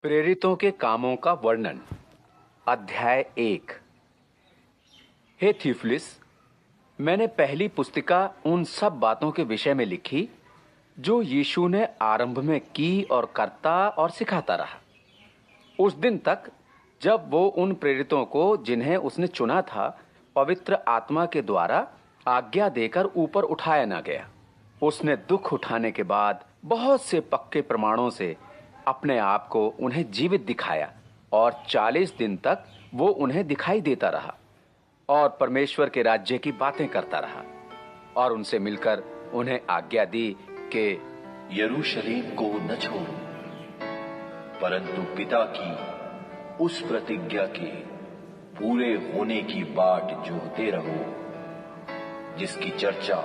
प्रेरितों के कामों का वर्णन। अध्याय 1। हे थियुफिलुस, मैंने पहली पुस्तिका उन सब बातों के विषय में लिखी जो यीशु ने आरंभ में की और करता और सिखाता रहा, उस दिन तक जब वो उन प्रेरितों को जिन्हें उसने चुना था पवित्र आत्मा के द्वारा आज्ञा देकर ऊपर उठाया न गया। उसने दुख उठाने के बाद बहुत से पक्के प्रमाणों से अपने आप को उन्हें जीवित दिखाया और 40 दिन तक वो उन्हें दिखाई देता रहा और परमेश्वर के राज्य की बातें करता रहा और उनसे मिलकर उन्हें आज्ञा दी कि यरूशलेम को न छोड़ो, परंतु पिता की उस प्रतिज्ञा के पूरे होने की बाट जोहते रहो जिसकी चर्चा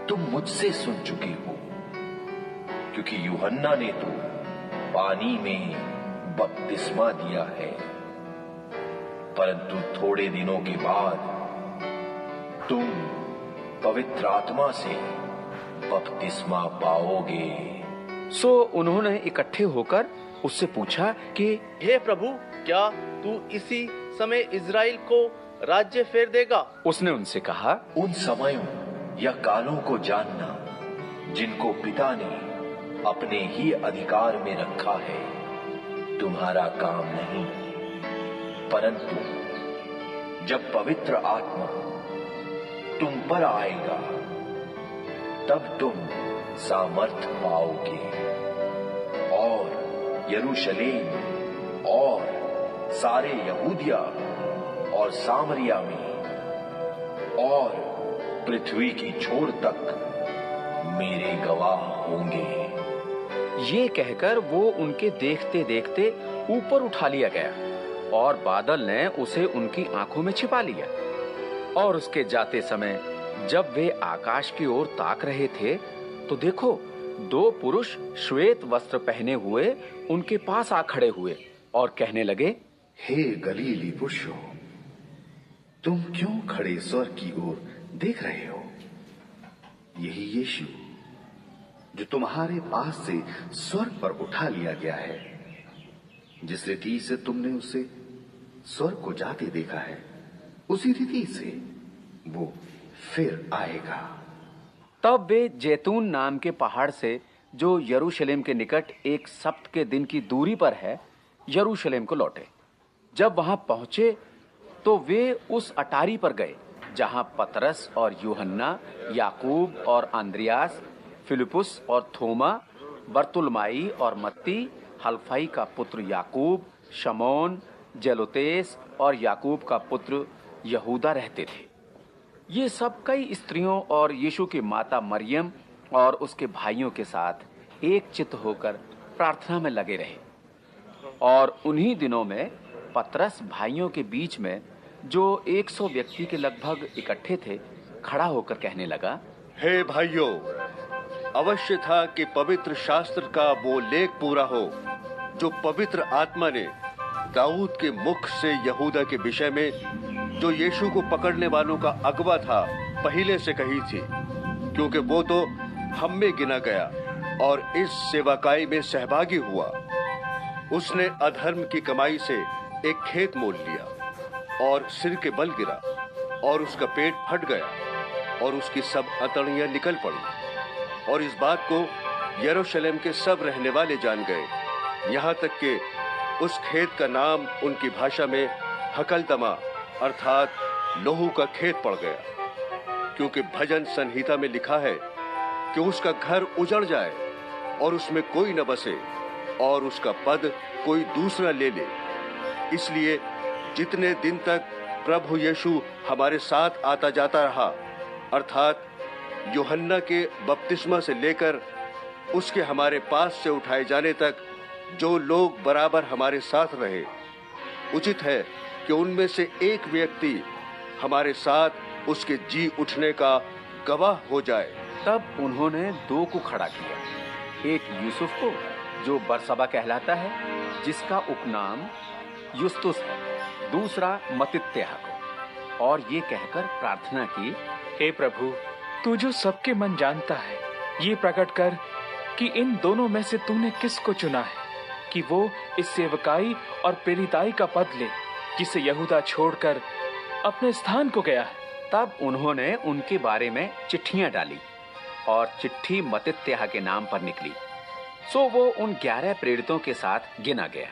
तुम मुझसे सुन चुके हो। क्योंकि यूहन्ना ने तो पानी में बपतिस्मा दिया है, परंतु थोड़े दिनों के बाद तुम पवित्र आत्मा से बपतिस्मा पाओगे। सो उन्होंने इकट्ठे होकर उससे पूछा कि हे प्रभु, क्या तू इसी समय इज़राइल को राज्य फेर देगा? उसने उनसे कहा, उन समयों या कालों को जानना जिनको पिता ने अपने ही अधिकार में रखा है तुम्हारा काम नहीं, परंतु जब पवित्र आत्मा तुम पर आएगा तब तुम सामर्थ पाओगे और यरूशलेम और सारे यहूदिया और सामरिया में और पृथ्वी की छोर तक मेरे गवाह होंगे। ये कहकर वो उनके देखते देखते ऊपर उठा लिया गया और बादल ने उसे उनकी आंखों में छिपा लिया। और उसके जाते समय जब वे आकाश की ओर ताक रहे थे तो देखो, 2 पुरुष श्वेत वस्त्र पहने हुए उनके पास आ खड़े हुए और कहने लगे, हे गलीली पुरुषों, तुम क्यों खड़े स्वर्ग की ओर देख रहे हो? यही यीशु जो तुम्हारे पास से स्वर्ग पर उठा लिया गया है, जिस रीति से तुमने उसे स्वर्ग को जाते देखा है, उसी रीति से वो फिर आएगा। तब वे जैतून नाम के पहाड़ से जो यरूशलेम के निकट एक सप्त के दिन की दूरी पर है, यरूशलेम को लौटे। जब वहां पहुंचे तो वे उस अटारी पर गए जहां पतरस और यूहन्ना, याकूब और अंद्रियास, फिलिपुस और थोमा, बरतुलमाई और मत्ती, हल्फई का पुत्र याकूब, शमौन, जेलोतेस और याकूब का पुत्र यहूदा रहते थे। ये सब कई स्त्रियों और यीशु की माता मरियम और उसके भाइयों के साथ एक चित्त होकर प्रार्थना में लगे रहे। और उन्हीं दिनों में पतरस भाइयों के बीच में, जो 100 व्यक्ति के लगभग इकट्ठे थे, खड़ा होकर कहने लगा, हे भाइयों, अवश्य था कि पवित्र शास्त्र का वो लेख पूरा हो जो पवित्र आत्मा ने दाऊद के मुख से यहूदा के विषय में, जो यीशु को पकड़ने वालों का अगवा था, पहले से कही थी। क्योंकि वो तो हम में गिना गया और इस सेवाकाई में सहभागी हुआ। उसने अधर्म की कमाई से एक खेत मोल लिया और सिर के बल गिरा और उसका पेट फट गया और उसकी सब अतड़ियां निकल पड़ी। और इस बात को यरूशलेम के सब रहने वाले जान गए, यहाँ तक कि उस खेत का नाम उनकी भाषा में हकलदमा अर्थात लोहू का खेत पड़ गया। क्योंकि भजन संहिता में लिखा है कि उसका घर उजड़ जाए और उसमें कोई न बसे और उसका पद कोई दूसरा ले ले। इसलिए जितने दिन तक प्रभु यीशु हमारे साथ आता जाता रहा, अर्थात यूहन्ना के बपतिस्मा से लेकर उसके हमारे पास से उठाए जाने तक जो लोग बराबर हमारे साथ रहे, उचित है कि उनमें से एक व्यक्ति हमारे साथ उसके जी उठने का गवाह हो जाए। तब उन्होंने 2 को खड़ा किया, एक यूसुफ को जो बरसबा कहलाता है, जिसका उपनाम युस्तुस है, दूसरा मत्तित्याह को, और ये कहकर प्रार्थना की, हे प्रभु, तू जो सबके मन जानता है, ये प्रकट कर कि इन दोनों में से तूने किसको चुना है कि वो इस सेवकाई और प्रेरिताई का पद ले जिसे यहूदा छोड़कर अपने स्थान को गया है। तब उन्होंने उनके बारे में चिट्ठियां डाली और चिट्ठी मत्तित्याह के नाम पर निकली। सो वो उन 11 प्रेरितों के साथ गिना गया।